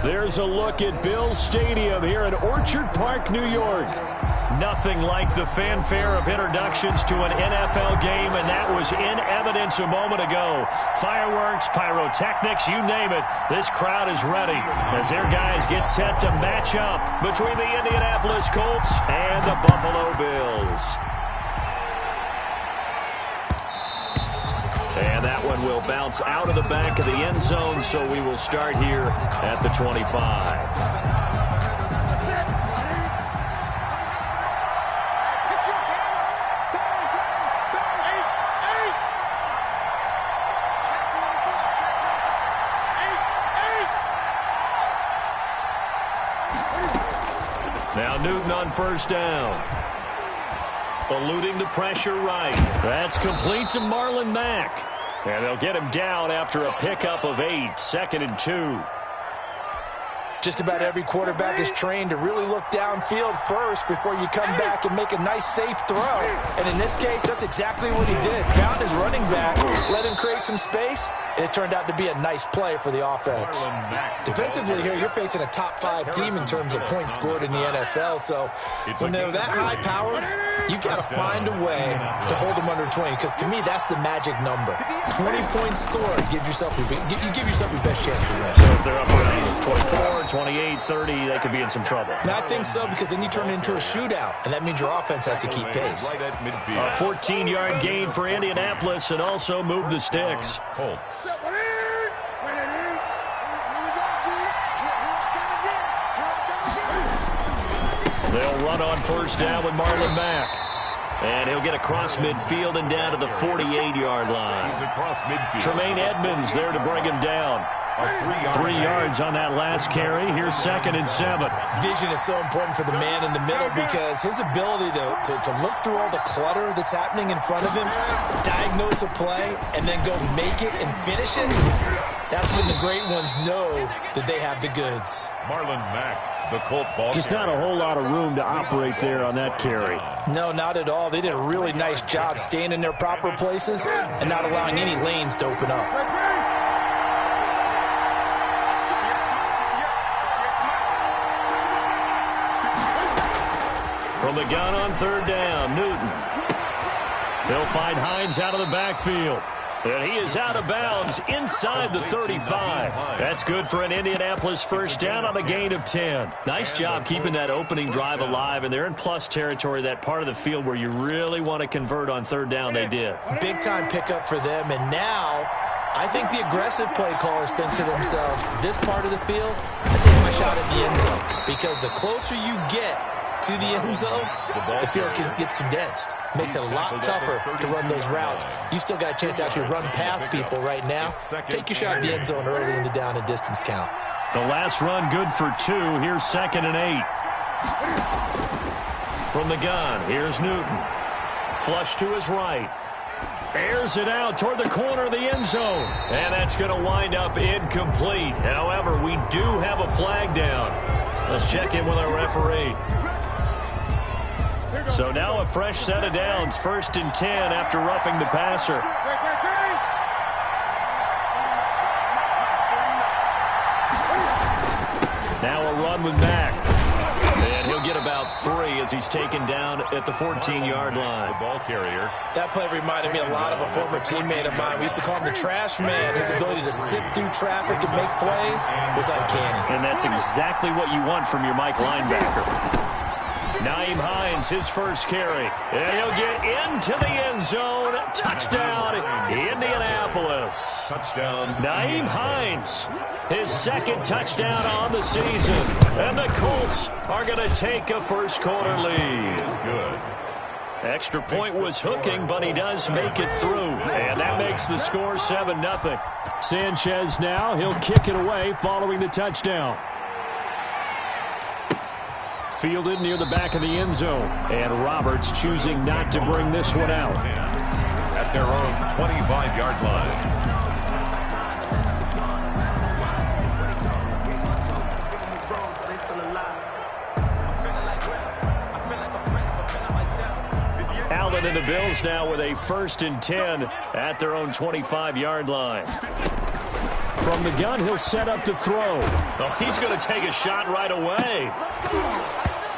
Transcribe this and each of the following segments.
There's a look at Bills Stadium here in Orchard Park, New York. Nothing like the fanfare of introductions to an NFL game, and that was in evidence a moment ago. Fireworks, pyrotechnics, you name it. This crowd is ready as their guys get set to match up between the Indianapolis Colts and the Buffalo Bills. And that one will bounce out of the back of the end zone, so we will start here at the 25. Now Newton on first down. Eluding the pressure right. That's complete to Marlon Mack. And they'll get him down after a pickup of 8, 2nd and 2. Just about every quarterback is trained to really look downfield first before you come back and make a nice, safe throw. And in this case, that's exactly what he did. Found his running back, let him create some space, and it turned out to be a nice play for the offense. Defensively here, you're facing a top 5 team in terms of points scored in the NFL. So when they're that high-powered, you got to find a way to hold them under 20, because to me, that's the magic number. 20 points scored, you give yourself your best chance to win. So if they're up around 24, 28, 30, they could be in some trouble. And I think so, because then you turn it into a shootout, and that means your offense has to keep pace. A 14-yard gain for Indianapolis, and also move the sticks. Colts. They'll run on first down with Marlon Mack. And he'll get across midfield and down to the 48-yard line. Tremaine Edmonds there to bring him down. 3 yards on that last carry. Here's 2nd and 7. Vision is so important for the man in the middle, because his ability to look through all the clutter that's happening in front of him, diagnose a play, and then go make it and finish it, that's when the great ones know that they have the goods. Marlon Mack, the Colt ball Just not a whole lot of room to operate there on that carry. No, not at all. They did a really nice job staying in their proper places and not allowing any lanes to open up. From the gun on third down, Newton. He'll find Hines out of the backfield. And he is out of bounds inside the 35. That's good for an Indianapolis first down on a gain of 10. Nice job keeping that opening drive alive, and they're in plus territory, that part of the field where you really want to convert on third down. They did. Big-time pickup for them, and now I think the aggressive play callers think to themselves, this part of the field, I take my shot at the end zone, because the closer you get to the end zone, the field gets condensed. Makes it a lot tougher to run those routes. You still got a chance to actually run past people right now. Take your shot at the end zone early in the down and distance count. The last run good for 2. Here's 2nd and 8. From the gun, here's Newton. Flush to his right. Airs it out toward the corner of the end zone. And that's going to wind up incomplete. However, we do have a flag down. Let's check in with our referee. So now a fresh set of downs, 1st and 10 after roughing the passer. Now a run with Mack. And he'll get about 3 as he's taken down at the 14-yard line. The ball carrier. That play reminded me a lot of a former teammate of mine. We used to call him the trash man. His ability to sift through traffic and make plays was uncanny. And that's exactly what you want from your Mike linebacker. Nyheim Hines, his first carry. And he'll get into the end zone. Touchdown, Indianapolis. Touchdown. Nyheim Hines, his 2nd touchdown on the season. And the Colts are going to take a first-quarter lead. Good. Extra point was hooking, but he does make it through. And that makes the score 7-0. Sanchez now, he'll kick it away following the touchdown. Fielded near the back of the end zone. And Roberts choosing not to bring this one out. At their own 25-yard line. Allen and the Bills now with a 1st and 10 at their own 25-yard line. From the gun, he'll set up to throw. Oh, he's going to take a shot right away.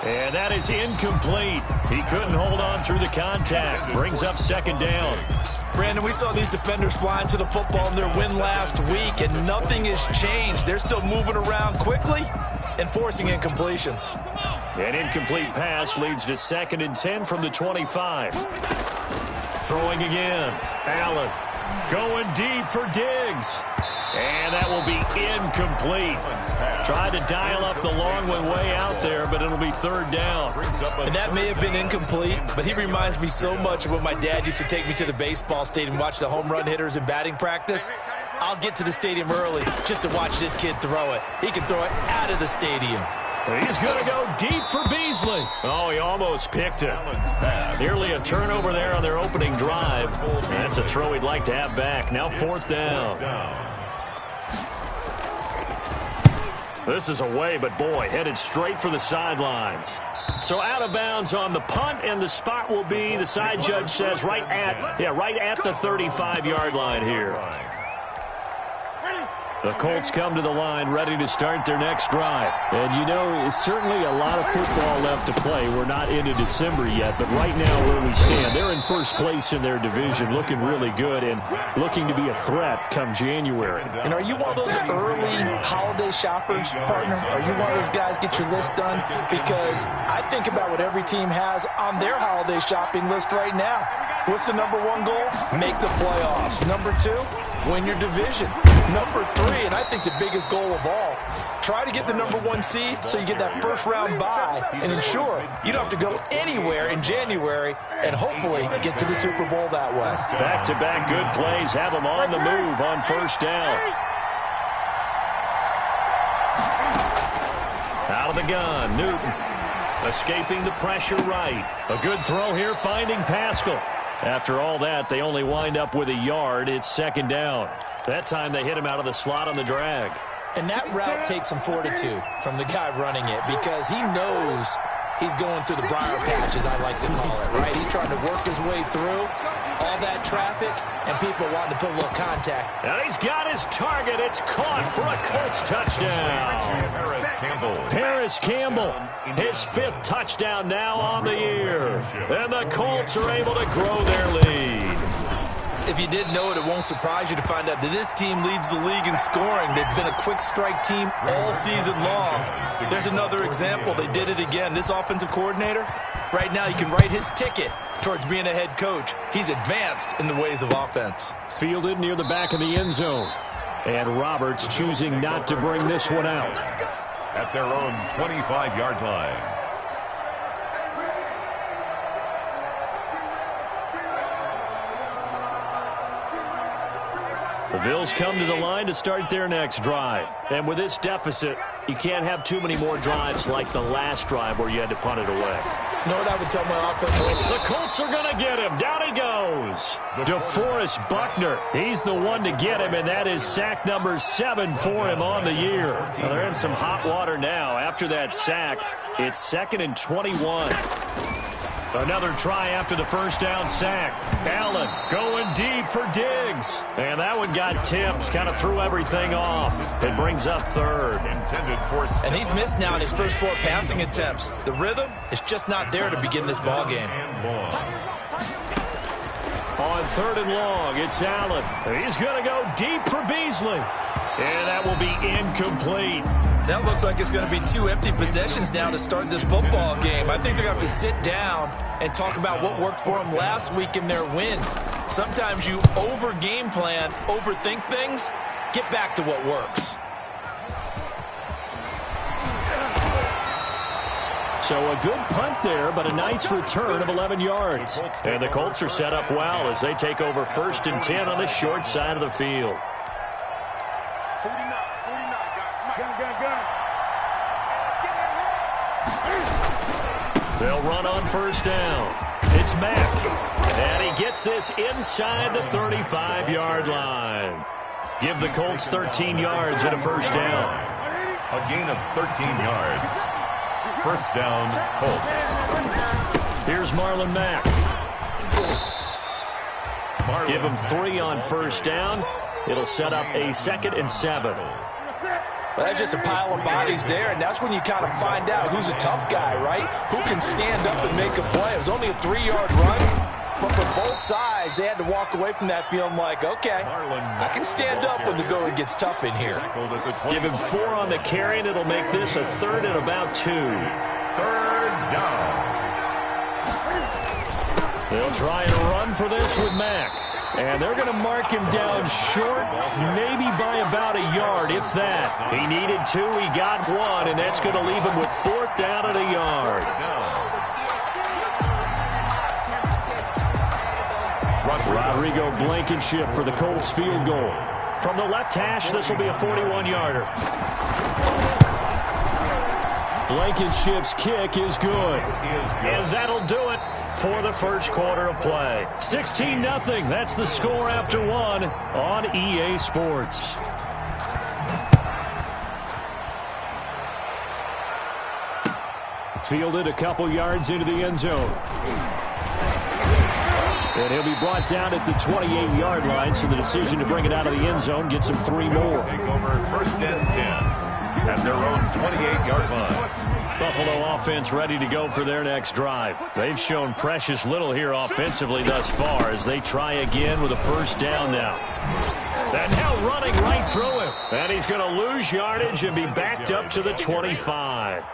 And that is incomplete. He couldn't hold on through the contact. Brings up second down. Brandon, we saw these defenders flying to the football in their win last week, and nothing has changed. They're still moving around quickly and forcing incompletions. An incomplete pass leads to 2nd and 10 from the 25. Throwing again. Allen going deep for Diggs. And that will be incomplete. Tried to dial up the long one way out there, but it'll be 3rd down. And that may have been incomplete, but he reminds me so much of when my dad used to take me to the baseball stadium and watch the home run hitters in batting practice. I'll get to the stadium early just to watch this kid throw it. He can throw it out of the stadium. He's going to go deep for Beasley. Oh, he almost picked it. Nearly a turnover there on their opening drive. That's a throw he'd like to have back. Now 4th down. This is away, but boy, headed straight for the sidelines. So out of bounds on the punt, and the spot will be, the side judge says, right at the 35-yard line here. The Colts come to the line ready to start their next drive. And, you know, it's certainly a lot of football left to play. We're not into December yet, but right now where we stand, they're in first place in their division, looking really good and looking to be a threat come January. And are you one of those early holiday shoppers, partner? Are you one of those guys get your list done? Because I think about what every team has on their holiday shopping list right now. What's the number 1 goal? Make the playoffs. Number 2, win your division. Number 3, and I think the biggest goal of all, try to get the number 1 seed so you get that first-round bye and ensure you don't have to go anywhere in January and hopefully get to the Super Bowl that way. Back-to-back good plays have them on the move on 1st down. Out of the gun, Newton escaping the pressure right. A good throw here, finding Pascal. After all that, they only wind up with a yard. It's 2nd down. That time they hit him out of the slot on the drag. And that route takes some fortitude from the guy running it because he knows he's going through the briar patch, as I like to call it, right? He's trying to work his way through all that traffic and people wanting to put a little contact. And he's got his target. It's caught for a Colts touchdown. Paris Campbell, his 5th touchdown now on the year. And the Colts are able to grow their lead. If you didn't know it, it won't surprise you to find out that this team leads the league in scoring. They've been a quick strike team all season long. There's another example. They did it again. This offensive coordinator, right now, he can write his ticket towards being a head coach. He's advanced in the ways of offense. Fielded near the back of the end zone. And Roberts choosing not to bring this one out. At their own 25-yard line. The Bills come to the line to start their next drive. And with this deficit, you can't have too many more drives like the last drive where you had to punt it away. You know what I would tell my offense? The Colts are going to get him. Down he goes. DeForest Buckner. He's the one to get him, and that is sack number 7 for him on the year. Well, they're in some hot water now. After that sack, it's 2nd and 21. Another try after the first down sack. Allen going deep for Diggs. And that one got tipped, kind of threw everything off. It brings up 3rd. And he's missed now in his first 4 passing attempts. The rhythm is just not there to begin this ball game. On 3rd and long, it's Allen. He's going to go deep for Beasley. And that will be incomplete. That looks like it's going to be 2 empty possessions now to start this football game. I think they're going to have to sit down and talk about what worked for them last week in their win. Sometimes you over-game plan, overthink things. Get back to what works. So a good punt there, but a nice return of 11 yards. And the Colts are set up well as they take over 1st and 10 on the short side of the field. They'll run on 1st down. It's Mack. And he gets this inside the 35-yard line. Give the Colts 13 yards and a 1st down. A gain of 13 yards. 1st down, Colts. Here's Marlon Mack. Give him 3 on 1st down. It'll set up a 2nd and 7. Well, that's just a pile of bodies there, and that's when you kind of find out who's a tough guy, right? Who can stand up and make a play. It was only a 3-yard run, but for both sides, they had to walk away from that feeling like, okay, I can stand up when the going gets tough in here. Give him 4 on the carry, and it'll make this a 3rd and about 2. 3rd down. They'll try and run for this with Mack. And they're going to mark him down short, maybe by about a yard, if that. He needed 2, he got 1, and that's going to leave him with 4th down at a yard. Rodrigo Blankenship for the Colts field goal. From the left hash, this will be a 41-yarder. Blankenship's kick is good. And that'll do it for the first quarter of play. 16-0. That's the score after 1 on EA Sports. Fielded a couple yards into the end zone. And he'll be brought down at the 28-yard line, so the decision to bring it out of the end zone gets him 3 more. Take over 1st and 10 at their own 28-yard line. Buffalo offense ready to go for their next drive. They've shown precious little here offensively thus far as they try again with a 1st down now. And now running right through him. And he's going to lose yardage and be backed up to the 25.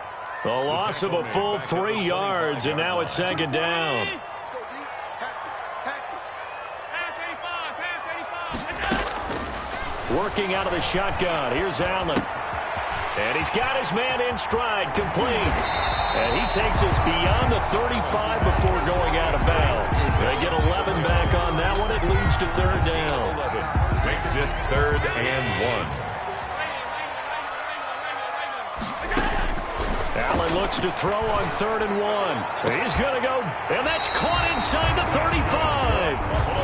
The loss of a full 3 yards, and now it's 2nd down. Working out of the shotgun. Here's Allen. And he's got his man in stride, complete. And he takes us beyond the 35 before going out of bounds. They get 11 back on that one. It leads to 3rd down. Makes it 3rd and 1. Allen looks to throw on 3rd and 1. He's going to go, and that's caught inside the 35.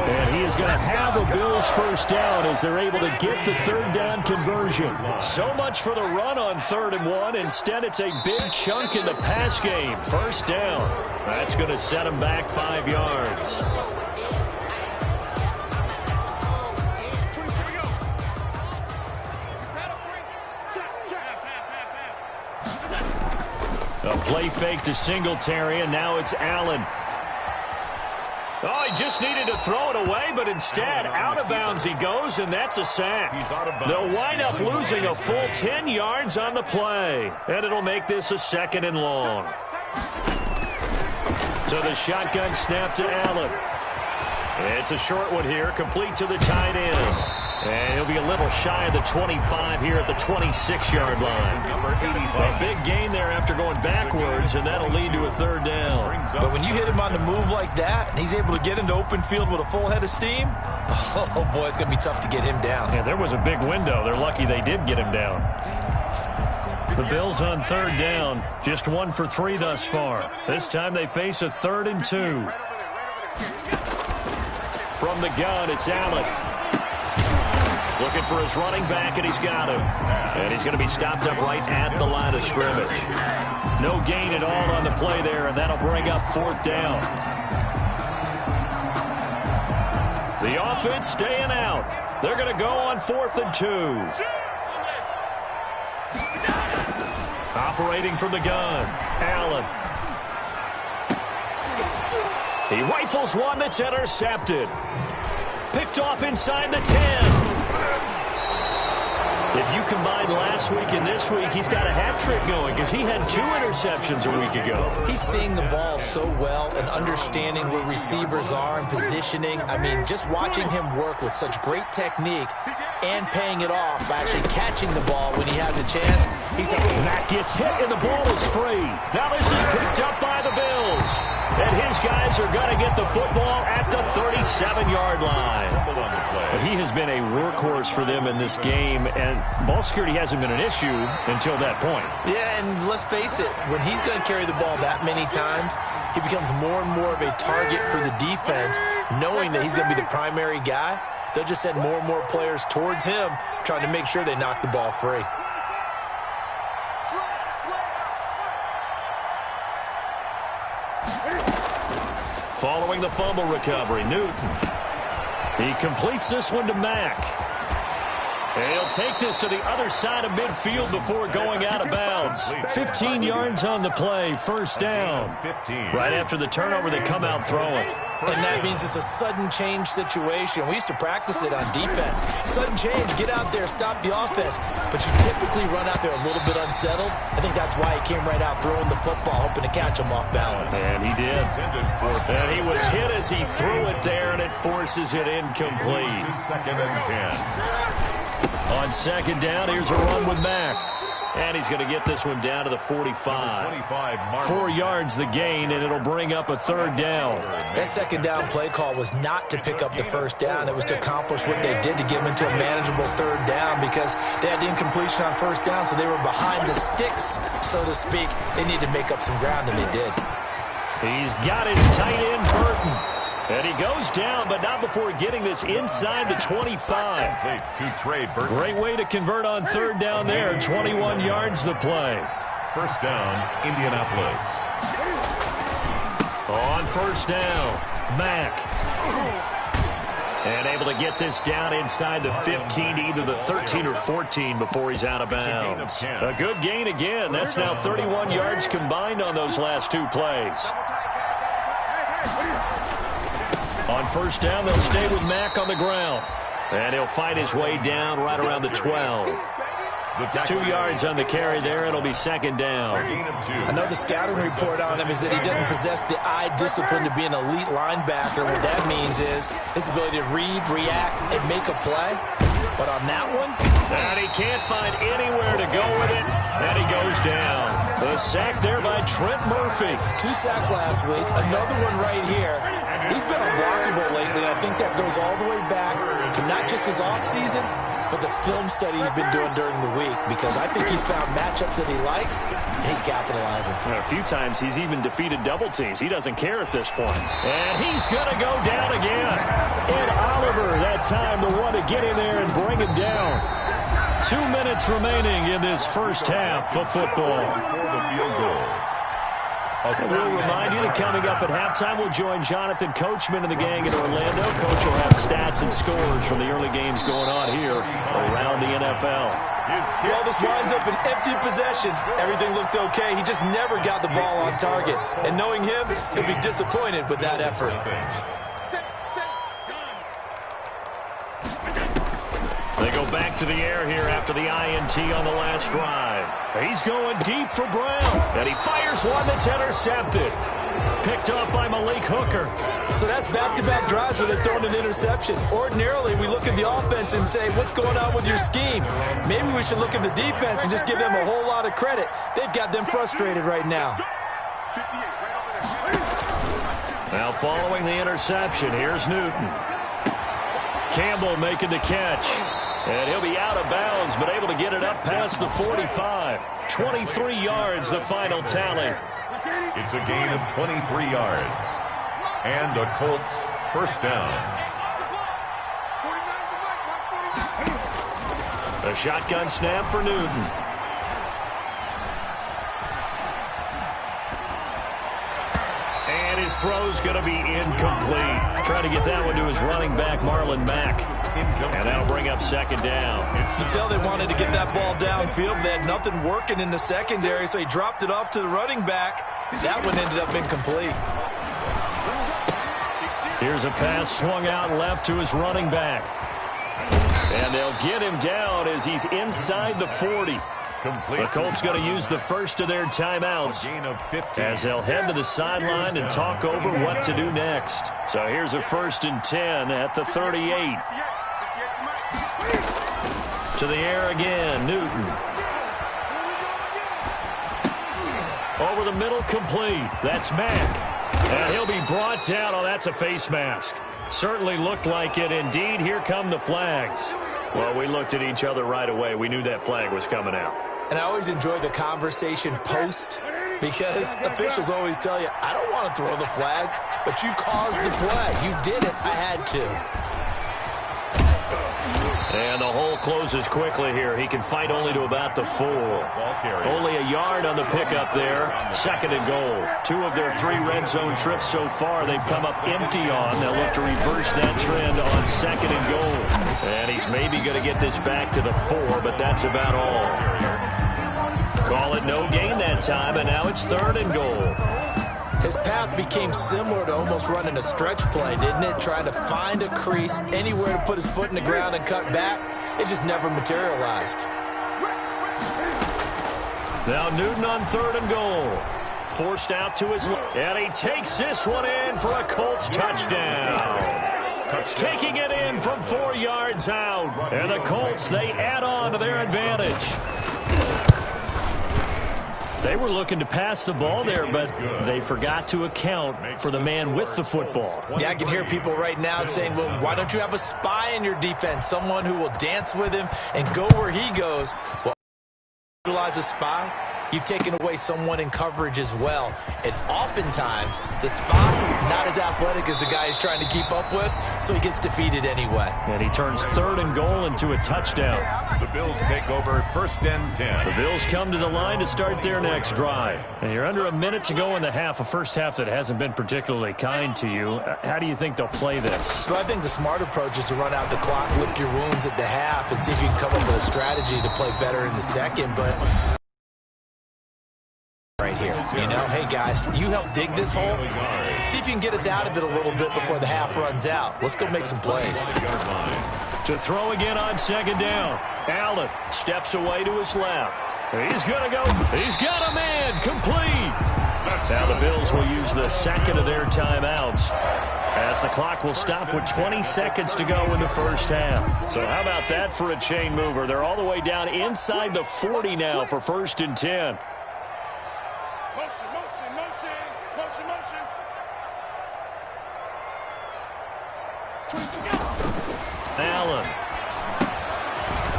And he is going to have a Bills 1st down as they're able to get the 3rd down conversion. So much for the run on 3rd and 1. Instead, it's a big chunk in the pass game. 1st down. That's going to set him back 5 yards. A play fake to Singletary, and now it's Allen. Oh, he just needed to throw it away, but instead, out of bounds he goes, and that's a sack. They'll wind up losing a full 10 yards on the play, and it'll make this a 2nd and long. So the shotgun snap to Allen. It's a short one here, complete to the tight end. And he'll be a little shy of the 25 here at the 26-yard line. A big gain there after going backwards, and that'll lead to a 3rd down. But when you hit him on the move like that, and he's able to get into open field with a full head of steam, oh, boy, it's going to be tough to get him down. Yeah, there was a big window. They're lucky they did get him down. The Bills on 3rd down, just 1 for 3 thus far. This time they face a 3rd and 2. From the gun, it's Allen. Looking for his running back, and he's got him. And he's going to be stopped up right at the line of scrimmage. No gain at all on the play there, and that'll bring up 4th down. The offense staying out. They're going to go on 4th and 2. Operating from the gun, Allen. He rifles one that's intercepted. Picked off inside the 10. If you combine last week and this week, he's got a hat trick going because he had 2 interceptions a week ago. He's seeing the ball so well and understanding where receivers are and positioning. I mean, just watching him work with such great technique and paying it off by actually catching the ball when he has a chance. Matt gets hit and the ball is free. Now this is picked up by the Bills. And his guys are going to get the football at the 37-yard line. He has been a workhorse for them in this game, and ball security hasn't been an issue until that point. Yeah, and let's face it, when he's going to carry the ball that many times, he becomes more and more of a target for the defense, knowing that he's going to be the primary guy. They'll just send more and more players towards him, trying to make sure they knock the ball free. Following the fumble recovery, Newton. He completes this one to Mack. And he'll take this to the other side of midfield before going out of bounds. 15 yards on the play, first down. Right after the turnover, they come out throwing. And that means it's a sudden change situation. We used to practice it on defense. Sudden change, get out there, stop the offense. But you typically run out there a little bit unsettled. I think that's why he came right out throwing the football, hoping to catch him off balance. And he did. And he was hit as he threw it there, and it forces it incomplete. Second and 10. On second down, here's a run with Mack. And he's going to get this one down to the 45. 4 yards the gain, and it'll bring up a third down. That second down play call was not to pick up the first down. It was to accomplish what they did to get them into a manageable third down because they had incompletion on first down, so they were behind the sticks, so to speak. They needed to make up some ground, and they did. He's got his tight end, Burton. And he goes down, but not before getting this inside the 25. Great way to convert on third down there. 21 yards the play. First down, Indianapolis. On first down, Mack. And able to get this down inside the 15 to either the 13 or 14 before he's out of bounds. A good gain again. That's now 31 yards combined on those last two plays. On first down, they'll stay with Mack on the ground. And he'll fight his way down right around the 12. 2 yards on the carry there. It'll be second down. I know the scouting report on him is that he doesn't possess the eye discipline to be an elite linebacker. What that means is his ability to read, react, and make a play. But on that one, and he can't find anywhere to go with it. And he goes down. The sack there by Trent Murphy. 2 sacks last week. Another one right here. He's been unblockable lately, and I think that goes all the way back to not just his offseason, but the film study he's been doing during the week, because I think he's found matchups that he likes, and he's capitalizing. A few times he's even defeated double teams. He doesn't care at this point. And he's going to go down again. And Oliver, that time, the one to get in there and bring him down. 2 minutes remaining in this first half of football. Before the field goal. And we'll remind you that coming up at halftime, we'll join Jonathan Coachman and the gang in Orlando. Coach will have stats and scores from the early games going on here around the NFL. Well, this winds up an empty possession. Everything looked okay. He just never got the ball on target. And knowing him, he'll be disappointed with that effort. They go back to the air here after the INT on the last drive. He's going deep for Brown. And he fires one that's intercepted. Picked up by Malik Hooker. So that's back-to-back drives where they've thrown an interception. Ordinarily, we look at the offense and say, what's going on with your scheme? Maybe we should look at the defense and just give them a whole lot of credit. They've got them frustrated right now. Now following the interception, here's Newton. Campbell making the catch. And he'll be out of bounds, but able to get it up past the 45. 23 yards, the final tally. It's a gain of 23 yards. And a Colts first down. A shotgun snap for Newton. And his throw's going to be incomplete. Trying to get that one to his running back, Marlon Mack. And that'll bring up second down. You can tell they wanted to get that ball downfield. They had nothing working in the secondary, so he dropped it off to the running back. That one ended up incomplete. Here's a pass swung out left to his running back. And they'll get him down as he's inside the 40. The Colts going to use the first of their timeouts as they'll head to the sideline and talk over what to do next. So here's a 1st and 10 at the 38. To the air again, Newton. Over the middle, complete. That's Mack. And he'll be brought down. Oh, that's a face mask. Certainly looked like it. Indeed, here come the flags. Well, we looked at each other right away. We knew that flag was coming out. And I always enjoy the conversation post because officials always tell you, I don't want to throw the flag, but you caused the play. You did it. I had to. And the hole closes quickly here. He can fight only to about the 4. Only a yard on the pickup there. 2nd and goal. 2 of their 3 red zone trips so far they've come up empty on. They'll look to reverse that trend on 2nd and goal. And he's maybe going to get this back to the 4, but that's about all. Call it no gain that time, and now it's 3rd and goal. His path became similar to almost running a stretch play, didn't it? Trying to find a crease, anywhere to put his foot in the ground and cut back. It just never materialized. Now Newton on 3rd and goal. Forced out to his left. And he takes this one in for a Colts touchdown. Taking it in from 4 yards out. And the Colts, they add on to their advantage. They were looking to pass the ball there, but they forgot to account for the man with the football. Yeah, I can hear people right now saying, well, why don't you have a spy in your defense, someone who will dance with him and go where he goes? Well, utilize a spy, you've taken away someone in coverage as well. And oftentimes, the spy, not as athletic as the guy he's trying to keep up with, so he gets defeated anyway. And he turns 3rd and goal into a touchdown. The Bills take over 1st and 10. The Bills come to the line to start their next drive. And you're under a minute to go in the half, a first half that hasn't been particularly kind to you. How do you think they'll play this? Well, I think the smart approach is to run out the clock, lick your wounds at the half, and see if you can come up with a strategy to play better in the second. But right here, you know, hey guys, you help dig this hole. See if you can get us out of it a little bit before the half runs out. Let's go make some plays. To throw again on 2nd down. Allen steps away to his left. He's going to go. He's got a man. Complete. Now the Bills will use the 2nd of their timeouts, as the clock will stop with 20 seconds to go in the first half. So how about that for a chain mover? They're all the way down inside the 40 now for 1st and 10. Allen.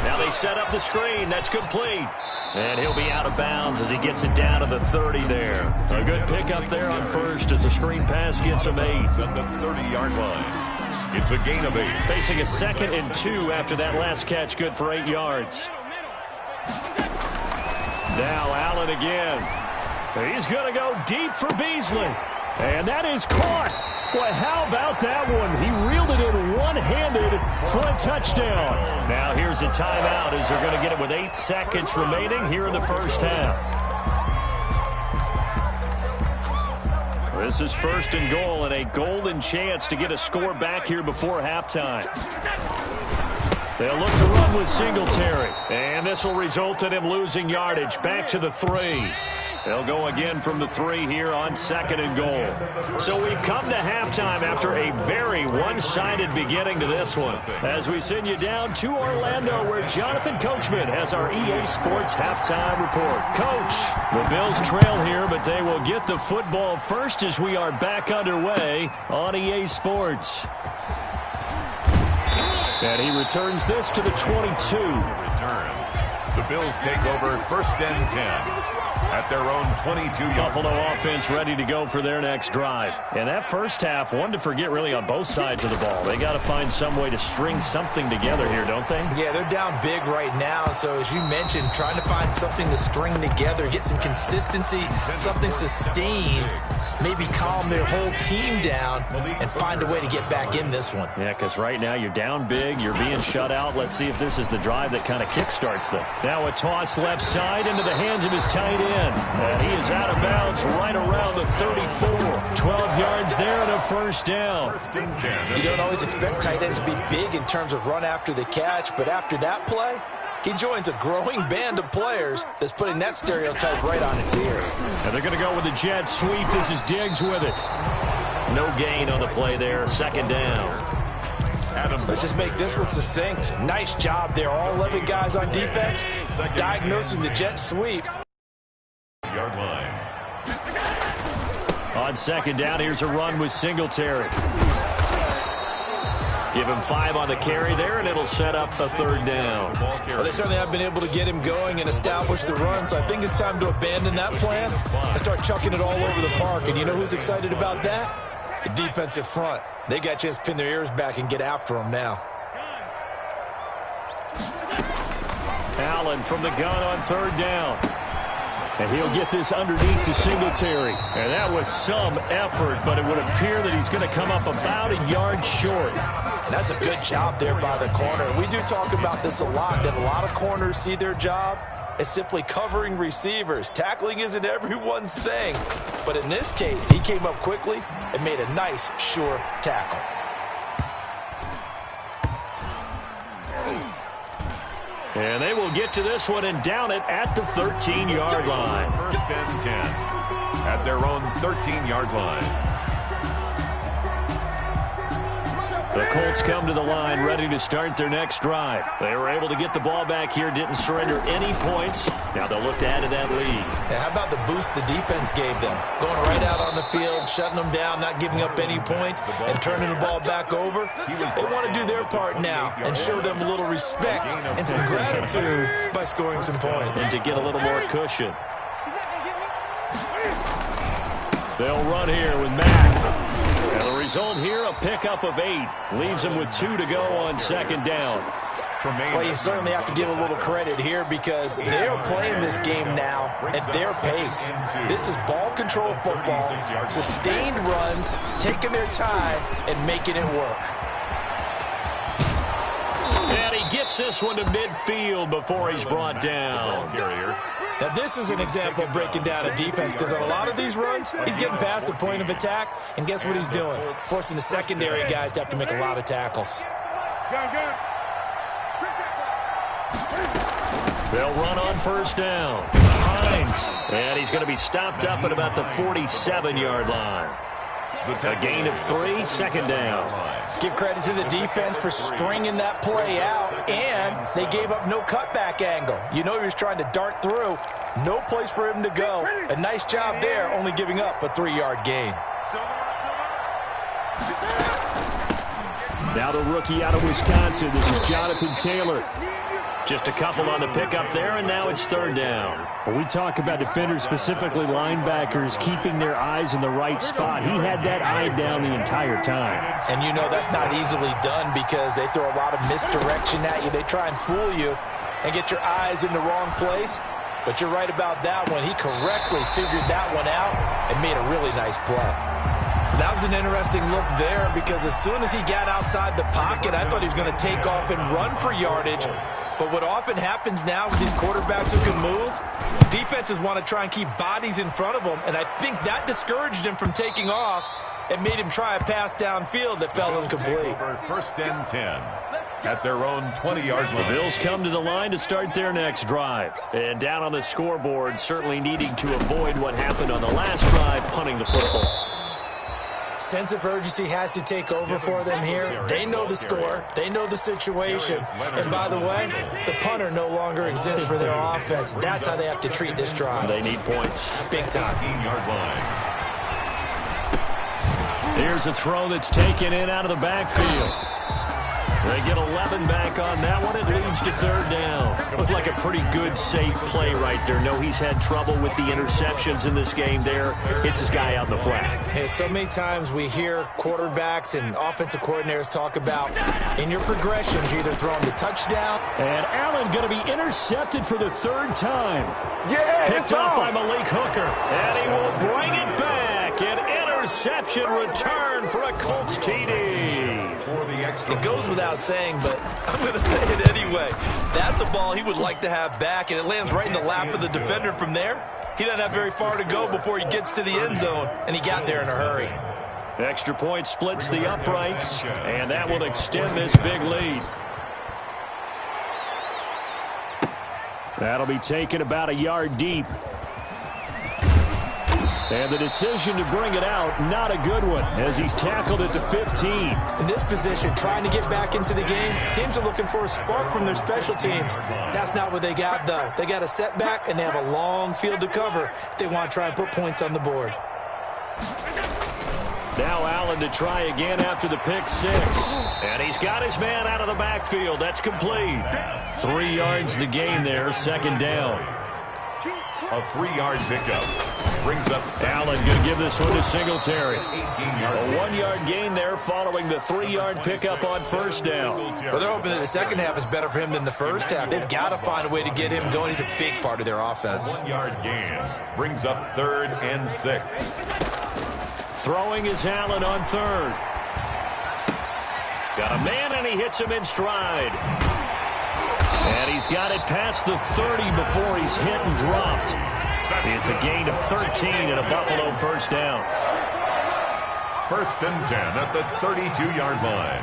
Now they set up the screen. That's complete. And he'll be out of bounds as he gets it down to the 30 there. A good pickup there on 1st as the screen pass gets him 8. On the 30-yard line. It's a gain of 8. Facing a 2nd and 2 after that last catch, good for 8 yards. Now Allen again. He's going to go deep for Beasley. And that is caught. Boy, how about that one? He reeled it in one-handed for a touchdown. Now here's a timeout as they're going to get it with 8 seconds remaining here in the first half. This is 1st and goal and a golden chance to get a score back here before halftime. They'll look to run with Singletary. And this will result in him losing yardage back to the 3. They'll go again from the 3 here on 2nd and goal. So we've come to halftime after a very one-sided beginning to this one. As we send you down to Orlando, where Jonathan Coachman has our EA Sports halftime report. Coach, the Bills trail here, but they will get the football first as we are back underway on EA Sports. And he returns this to the 22. Return. The Bills take over 1st and 10. At their own 22-yard Buffalo offense ready to go for their next drive. And that first half, one to forget really on both sides of the ball. They got to find some way to string something together here, don't they? Yeah, they're down big right now. So as you mentioned, trying to find something to string together, get some consistency, something sustained, maybe calm their whole team down and find a way to get back in this one. Yeah, because right now you're down big, you're being shut out. Let's see if this is the drive that kind of kickstarts them. Now a toss left side into the hands of his tight end. And he is out of bounds right around the 34. 12 yards there and a first down. You don't always expect tight ends to be big in terms of run after the catch, but after that play, he joins a growing band of players that's putting that stereotype right on its ear. And they're going to go with the jet sweep. This is Diggs with it. No gain on the play there. 2nd down. Let's just make this one succinct. Nice job there. All 11 guys on defense diagnosing the jet sweep. Yard line. On 2nd down, here's a run with Singletary. Give him 5 on the carry there, and it'll set up a 3rd down. Well, they certainly have been able to get him going and establish the run, so I think it's time to abandon that plan and start chucking it all over the park. And you know who's excited about that? The defensive front. They got a chance to pin their ears back and get after him now. Allen from the gun on third down. And he'll get this underneath to Singletary. And that was some effort, but it would appear that he's going to come up about a yard short. And that's a good job there by the corner. We do talk about this a lot, that a lot of corners see their job as simply covering receivers. Tackling isn't everyone's thing. But in this case, he came up quickly and made a nice, sure tackle. And they will get to this one and down it at the 13-yard line. First and 10 at their own 13-yard line. The Colts come to the line ready to start their next drive. They were able to get the ball back here, didn't surrender any points. Now they'll look to add to that lead. How about the boost the defense gave them? Going right out on the field, shutting them down, not giving up any points, and turning the ball back over. They want to do their part now and show them a little respect and some gratitude by scoring some points. And to get a little more cushion. They'll run here with Mack. And the result here, a pickup of 8. Leaves them with 2 to go on second down. Well, you certainly have to give a little credit here because they're playing this game now at their pace. This is ball control football, sustained runs, taking their time, and making it work. And he gets this one to midfield before he's brought down. Now, this is an example of breaking down a defense because on a lot of these runs, he's getting past the point of attack, and guess what he's doing? Forcing the secondary guys to have to make a lot of tackles. They'll run on first down. Hines. And he's going to be stopped up at about the 47-yard line. A gain of 3, second down. Give credit to the defense for stringing that play out, and they gave up no cutback angle. You know he was trying to dart through. No place for him to go. A nice job there, only giving up a 3-yard gain. Now the rookie out of Wisconsin. This is Jonathan Taylor. Just a couple on the pickup there, and now it's third down. When we talk about defenders, specifically linebackers, keeping their eyes in the right spot, he had that eye down the entire time. And you know that's not easily done because they throw a lot of misdirection at you. They try and fool you and get your eyes in the wrong place. But you're right about that one. He correctly figured that one out and made a really nice play. That was an interesting look there because as soon as he got outside the pocket, I thought he was going to take off and run for yardage. But what often happens now with these quarterbacks who can move, defenses want to try and keep bodies in front of them, and I think that discouraged him from taking off and made him try a pass downfield that fell incomplete. First and 10 at their own 20-yard line. The Bills come to the line to start their next drive. And down on the scoreboard, certainly needing to avoid what happened on the last drive, punting the football. Sense of urgency has to take over for them here. They know the score. They know the situation. And by the way, the punter no longer exists for their offense. That's how they have to treat this drive. They need points. Big time. 18-yard line. Here's a throw that's taken in out of the backfield. They get 11 back on that one. It leads to third down. Looked like a pretty good, safe play right there. No, he's had trouble with the interceptions in this game there. Hits his guy out in the flat. Hey, so many times we hear quarterbacks and offensive coordinators talk about in your progressions, you're either throwing the touchdown. And Allen going to be intercepted for the third time. Yeah, picked up by Malik Hooker. And he will bring it back. An interception return for a Colts TD. It goes without saying, but I'm going to say it anyway. That's a ball he would like to have back, and it lands right in the lap of the defender from there. He doesn't have very far to go before he gets to the end zone, and he got there in a hurry. Extra point splits the uprights, and that will extend this big lead. That'll be taken about a yard deep. And the decision to bring it out, not a good one, as he's tackled at the 15. In this position, trying to get back into the game, teams are looking for a spark from their special teams. That's not what they got, though. They got a setback, and they have a long field to cover if they want to try and put points on the board. Now Allen to try again after the pick 6. And he's got his man out of the backfield. That's complete. 3 yards the gain there, second down. A 3-yard pickup. brings up Allen going to give this one to Singletary. A 1-yard gain there following the 3-yard pickup on first down. Well, they're hoping that the second half is better for him than the first half. They've got to find a way to get him going. He's a big part of their offense. 1-yard gain brings up 3rd and 6. Throwing is Allen on 3rd. Got a man, and he hits him in stride. And he's got it past the 30 before he's hit and dropped. It's a gain of 13 and a Buffalo first down. 1st and 10 at the 32-yard line.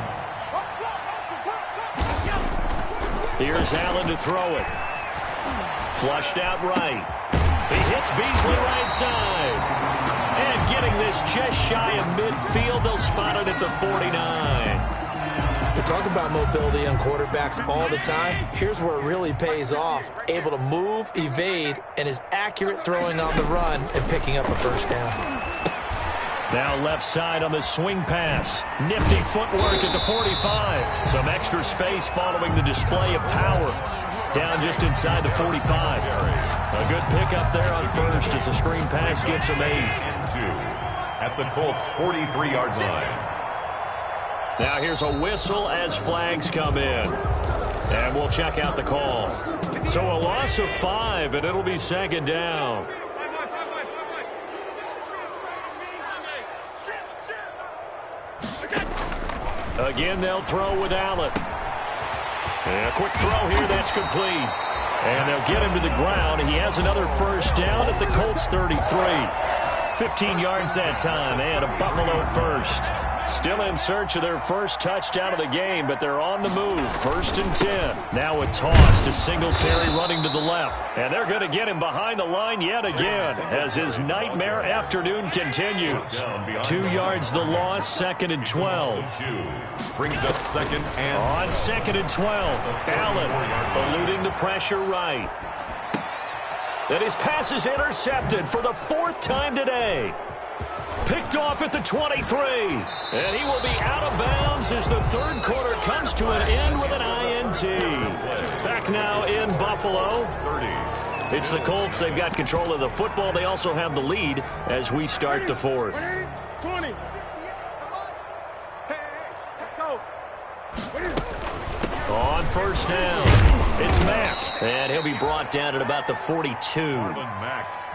Here's Allen to throw it. Flushed out right. He hits Beasley right side. And getting this just shy of midfield, they'll spot it at the 49. We talk about mobility on quarterbacks all the time. Here's where it really pays off. Able to move, evade, and is accurate throwing on the run and picking up a first down. Now left side on the swing pass. Nifty footwork at the 45. Some extra space following the display of power. Down just inside the 45. A good pickup there on first as the screen pass gets him 8. And 2 at the Colts 43-yard line. Now here's a whistle as flags come in. And we'll check out the call. So a loss of 5, and it'll be 2nd down. Again, they'll throw with Allen. And a quick throw here, that's complete. And they'll get him to the ground. He has another first down at the Colts 33. 15 yards that time, and a Buffalo first. Still in search of their first touchdown of the game, but they're on the move. 1st and 10. Now a toss to Singletary running to the left. And they're going to get him behind the line yet again as his nightmare afternoon continues. 2 yards the loss, 2nd and 12. Brings up 2nd and... On 2nd and 12, Allen eluding the pressure right. And his pass is intercepted for the 4th time today. Picked off at the 23. And he will be out of bounds as the 3rd quarter comes to an end with an INT. Back now in Buffalo. It's the Colts. They've got control of the football. They also have the lead as we start the 4th. 20. On first down, it's Mack. And he'll be brought down at about the 42.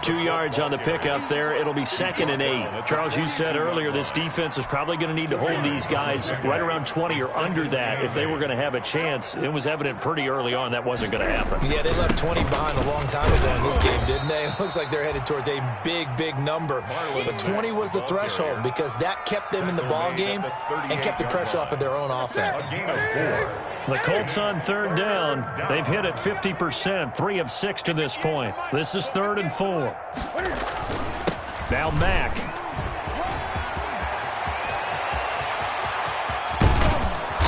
2 yards on the pickup there. It'll be 2nd and 8. Charles, you said earlier this defense is probably going to need to hold these guys right around 20 or under that if they were going to have a chance. It was evident pretty early on that wasn't going to happen. Yeah, they left 20 behind a long time ago in this game, didn't they? It looks like they're headed towards a big number. But 20 was the threshold because that kept them in the ball game and kept the pressure off of their own offense. The Colts on 3rd down. They've hit it 50%, 3 of 6 to this point. This is 3rd and 4. Now Mack.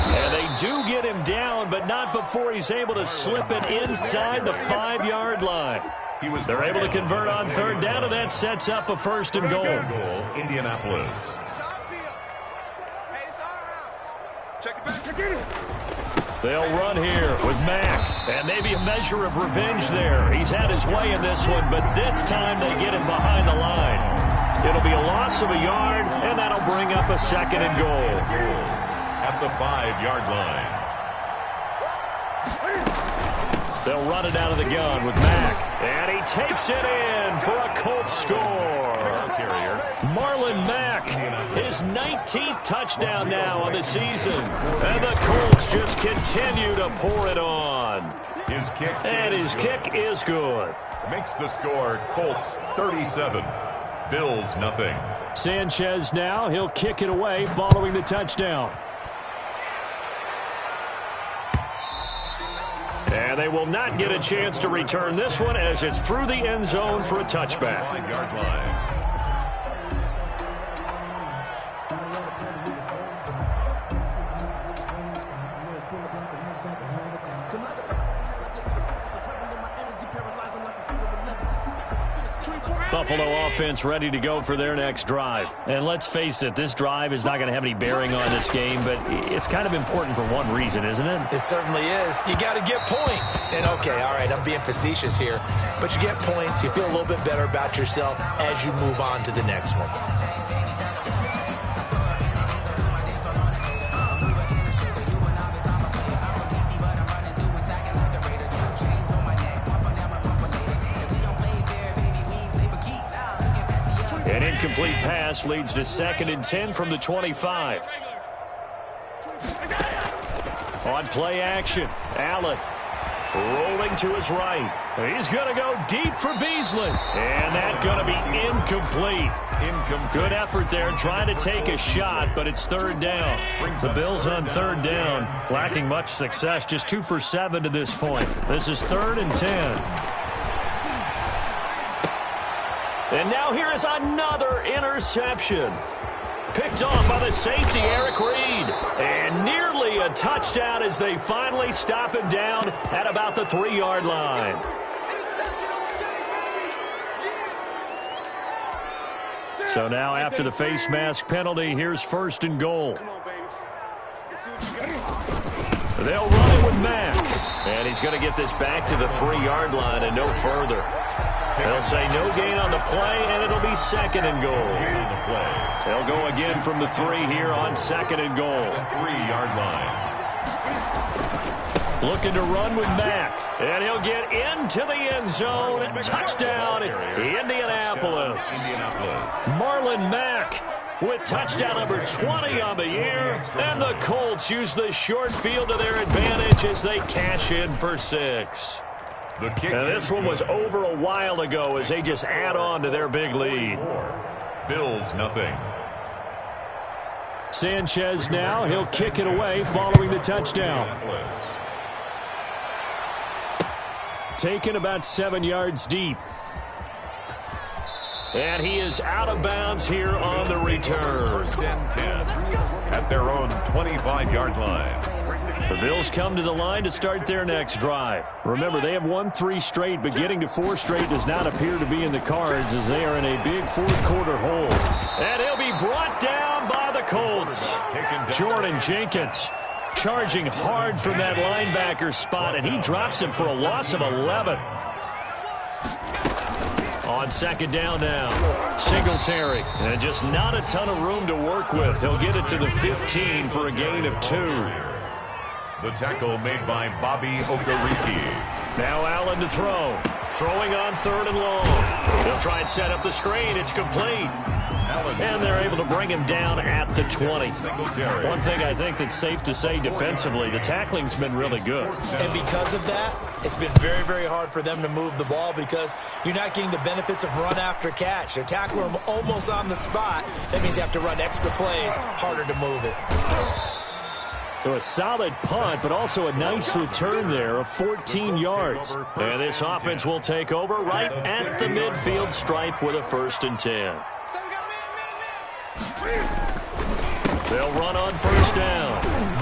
And they do get him down, but not before he's able to slip it inside the 5-yard line. They're able to convert on 3rd down, and that sets up a 1st and goal. Indianapolis. Check it back. Get it. They'll run here with Mack, and maybe a measure of revenge there. He's had his way in this one, but this time they get him behind the line. It'll be a loss of a yard, and that'll bring up a 2nd and goal. At the 5-yard line. They'll run it out of the gun with Mack, and he takes it in for a Colts score. Marlon Mack, his 19th touchdown now on the season. And the Colts just continue to pour it on. His kick is good. Makes the score Colts 37, Bills nothing. Sanchez now, he'll kick it away following the touchdown. And they will not get a chance to return this one as it's through the end zone for a touchback. 5-yard line. Buffalo offense ready to go for their next drive. And let's face it, this drive is not going to have any bearing on this game, but it's kind of important for one reason, isn't it? It certainly is. You got to get points. And, okay, all right, I'm being facetious here, but you get points, you feel a little bit better about yourself as you move on to the next one. An incomplete pass leads to 2nd and 10 from the 25. On play action, Allen rolling to his right. He's going to go deep for Beasley. And that's going to be incomplete. Good effort there trying to take a shot, but it's 3rd down. The Bills on 3rd down, lacking much success, just 2 for 7 to this point. This is 3rd and 10. And now here is another interception. Picked off by the safety, Eric Reed. And nearly a touchdown as they finally stop him down at about the 3-yard line. So now after the face mask penalty, here's 1st and goal. They'll run it with Mack. And he's going to get this back to the 3-yard line and no further. They'll say no gain on the play, and it'll be 2nd and goal. They'll go again from the 3 here on 2nd and goal. 3-yard line. Looking to run with Mack, and he'll get into the end zone. Touchdown, Indianapolis. Marlon Mack with touchdown number 20 on the year, and the Colts use the short field to their advantage as they cash in for 6. Now, this one was over a while ago as they just add on to their big lead. Bills nothing. Sanchez now, he'll kick it away following the touchdown. Taken about 7 yards deep. And he is out of bounds here on the return. 1st and 10 at their own 25-yard line. The Bills come to the line to start their next drive. Remember, they have won 3 straight, but getting to 4 straight does not appear to be in the cards as they are in a big 4th quarter hole. And he'll be brought down by the Colts. Jordan Jenkins charging hard from that linebacker spot, and he drops him for a loss of 11. On 2nd down now, Singletary, and just not a ton of room to work with. He'll get it to the 15 for a gain of 2. The tackle made by Bobby Okereke. Now Allen to throw. Throwing on 3rd and long. They'll try and set up the screen. It's complete. And they're able to bring him down at the 20. One thing I think that's safe to say defensively, the tackling's been really good. And because of that, it's been very, very hard for them to move the ball because you're not getting the benefits of run after catch. They're tackling him almost on the spot. That means you have to run extra plays, harder to move it. So a solid punt, but also a nice return there of 14 yards. And this offense will take over right at the midfield stripe with a 1st and 10. They'll run on 1st down.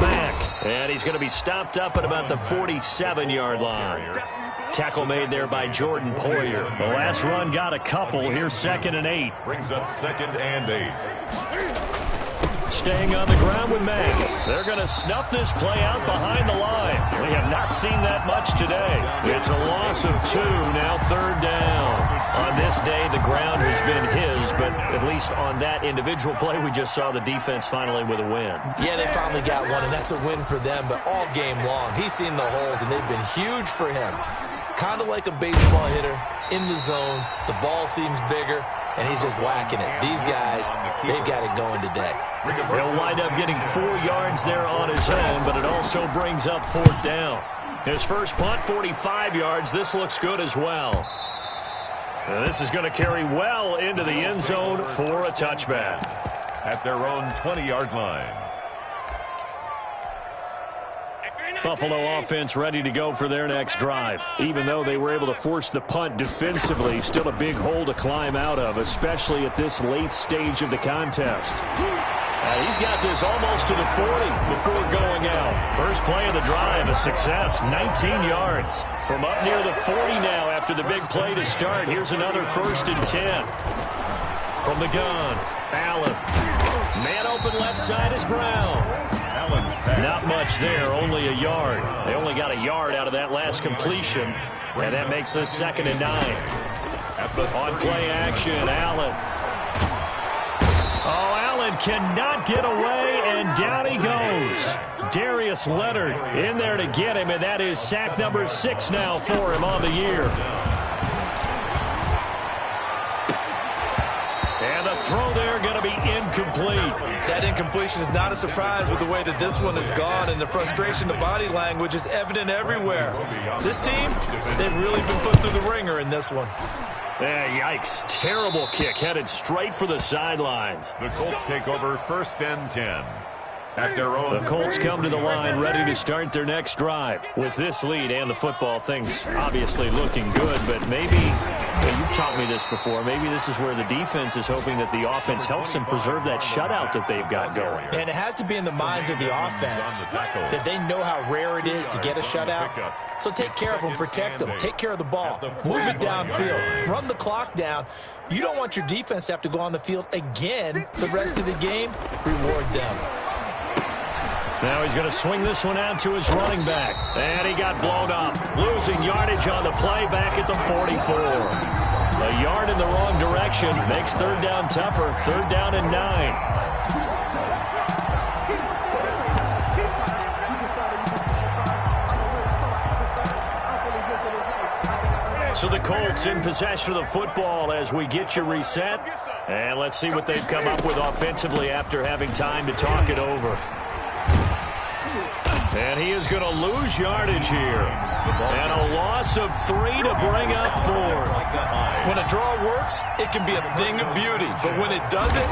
Mack, and he's going to be stopped up at about the 47-yard line. Tackle made there by Jordan Poyer. The last run got a couple. Here's 2nd and 8. Brings up 2nd and 8. Staying on the ground with Mack. They're going to snuff this play out behind the line. We have not seen that much today. It's a loss of 2, now 3rd down. On this day, the ground has been his, but at least on that individual play, we just saw the defense finally with a win. Yeah, they finally got one, and that's a win for them, but all game long, he's seen the holes, and they've been huge for him. Kind of like a baseball hitter in the zone. The ball seems bigger, and he's just whacking it. These guys, they've got it going today. He'll wind up getting 4 yards there on his own, but it also brings up 4th down. His first punt, 45 yards. This looks good as well. And this is going to carry well into the end zone for a touchback. At their own 20-yard line. Buffalo offense ready to go for their next drive. Even though they were able to force the punt defensively, still a big hole to climb out of, especially at this late stage of the contest. He's got this almost to the 40 before going out. First play of the drive, a success, 19 yards. From up near the 40 now after the big play to start. Here's another 1st and 10. From the gun, Allen. Man open left side is Brown. Not much there, only a yard. They only got a yard out of that last completion, and that makes this 2nd and 9. On play action, Allen. Oh, Allen cannot get away, and down he goes. Darius Leonard in there to get him, and that is sack number 6 now for him on the year. And the throw there going to be incomplete. That incompletion is not a surprise with the way that this one has gone, and the frustration, the body language is evident everywhere. This team, they've really been put through the ringer in this one. Yikes. Terrible kick headed straight for the sidelines. The Colts take over 1st and 10. At their own. The Colts come to the line ready to start their next drive. With this lead and the football, things obviously looking good, but maybe, you've taught me this before, maybe this is where the defense is hoping that the offense helps them preserve that shutout that they've got going. And it has to be in the minds of the offense that they know how rare it is to get a shutout. So take care of them, protect them, take care of the ball, move it downfield, run the clock down. You don't want your defense to have to go on the field again the rest of the game. Reward them. Now he's going to swing this one out to his running back. And he got blown up. Losing yardage on the play back at the 44. A yard in the wrong direction makes 3rd down tougher. 3rd down and 9. So the Colts in possession of the football as we get you reset. And let's see what they've come up with offensively after having time to talk it over. And he is going to lose yardage here. And a loss of 3 to bring up 4. When a draw works, it can be a thing of beauty. But when it doesn't,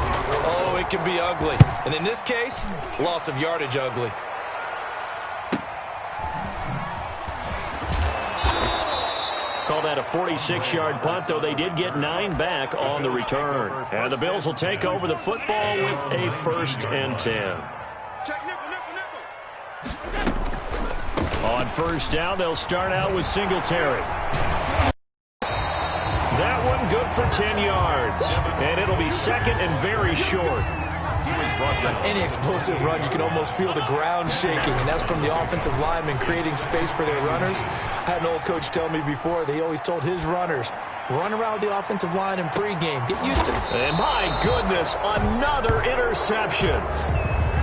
oh, it can be ugly. And in this case, loss of yardage ugly. Call that a 46-yard punt, though they did get 9 back on the return. And the Bills will take over the football with a 1st and 10. On 1st down, they'll start out with Singletary. That one good for 10 yards. And it'll be 2nd and very short. On any explosive run, you can almost feel the ground shaking, and that's from the offensive linemen creating space for their runners. I had an old coach tell me before, they always told his runners, run around the offensive line in pregame. Get used to it. And my goodness, another interception.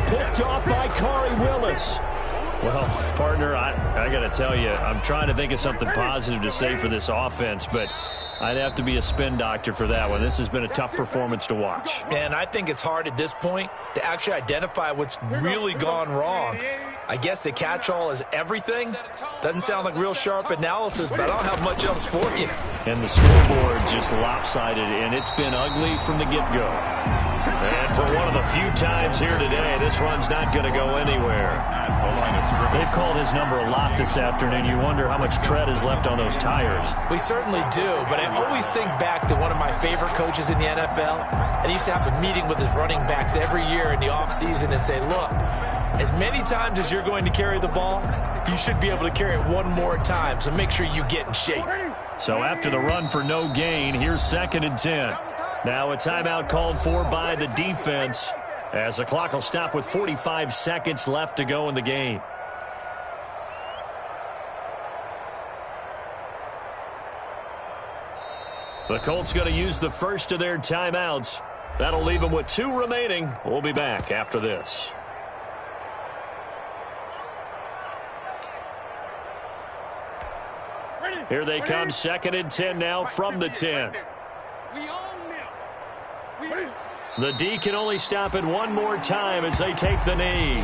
Picked off by Corey Willis. Well, partner, I got to tell you, I'm trying to think of something positive to say for this offense, but I'd have to be a spin doctor for that one. This has been a tough performance to watch. And I think it's hard at this point to actually identify what's really gone wrong. I guess the catch-all is everything. Doesn't sound like real sharp analysis, but I don't have much else for you. And the scoreboard just lopsided, and it's been ugly from the get-go. And for one of the few times here today, this run's not going to go anywhere. They've called his number a lot this afternoon. You wonder how much tread is left on those tires. We certainly do, but I always think back to one of my favorite coaches in the NFL. And he used to have a meeting with his running backs every year in the offseason and say, look, as many times as you're going to carry the ball, you should be able to carry it one more time, so make sure you get in shape. So after the run for no gain, here's 2nd and 10. Now a timeout called for by the defense as the clock will stop with 45 seconds left to go in the game. The Colts going to use the first of their timeouts. That'll leave them with 2 remaining. We'll be back after this. Here they come, 2nd and 10 now from the 10. The D can only stop it one more time as they take the knee.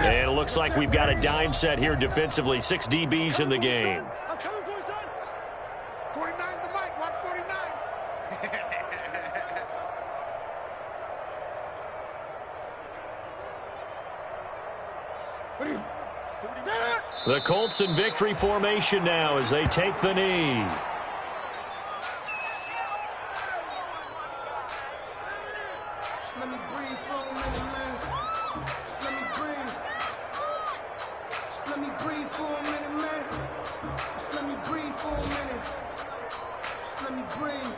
And it looks like we've got a dime set here defensively. 6 DBs in the game. The Colts in victory formation now as they take the knee. Just let me breathe for a minute, man. Just let me breathe. Just let me breathe for a minute, man. Just let me breathe for a minute. Just let me breathe.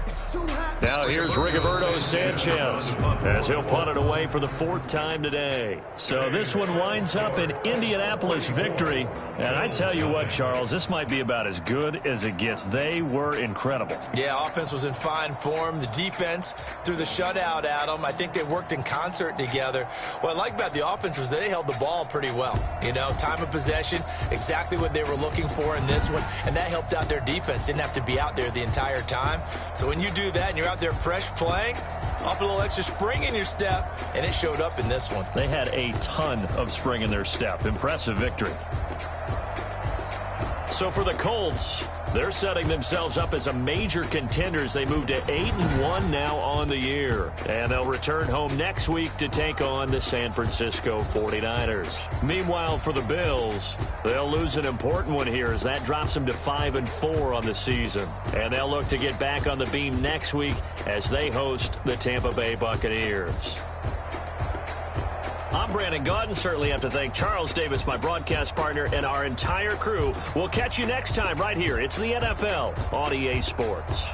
It's too hot. Now here's Rigoberto Sanchez as he'll punt it away for the 4th time today. So this one winds up an Indianapolis victory. And I tell you what, Charles, this might be about as good as it gets. They were incredible. Yeah, offense was in fine form. The defense threw the shutout at them. I think they worked in concert together. What I like about the offense was they held the ball pretty well. You know, time of possession, exactly what they were looking for in this one. And that helped out their defense. Didn't have to be out there the entire time. So when you do that and you're out there fresh playing, off a little extra spring in your step, and it showed up in this one. They had a ton of spring in their step. Impressive victory. So for the Colts, they're setting themselves up as a major contender as they move to 8-1 now on the year. And they'll return home next week to take on the San Francisco 49ers. Meanwhile, for the Bills, they'll lose an important one here as that drops them to 5-4 on the season. And they'll look to get back on the beam next week as they host the Tampa Bay Buccaneers. I'm Brandon Gaudin. Certainly have to thank Charles Davis, my broadcast partner, and our entire crew. We'll catch you next time right here. It's the NFL on EA Sports.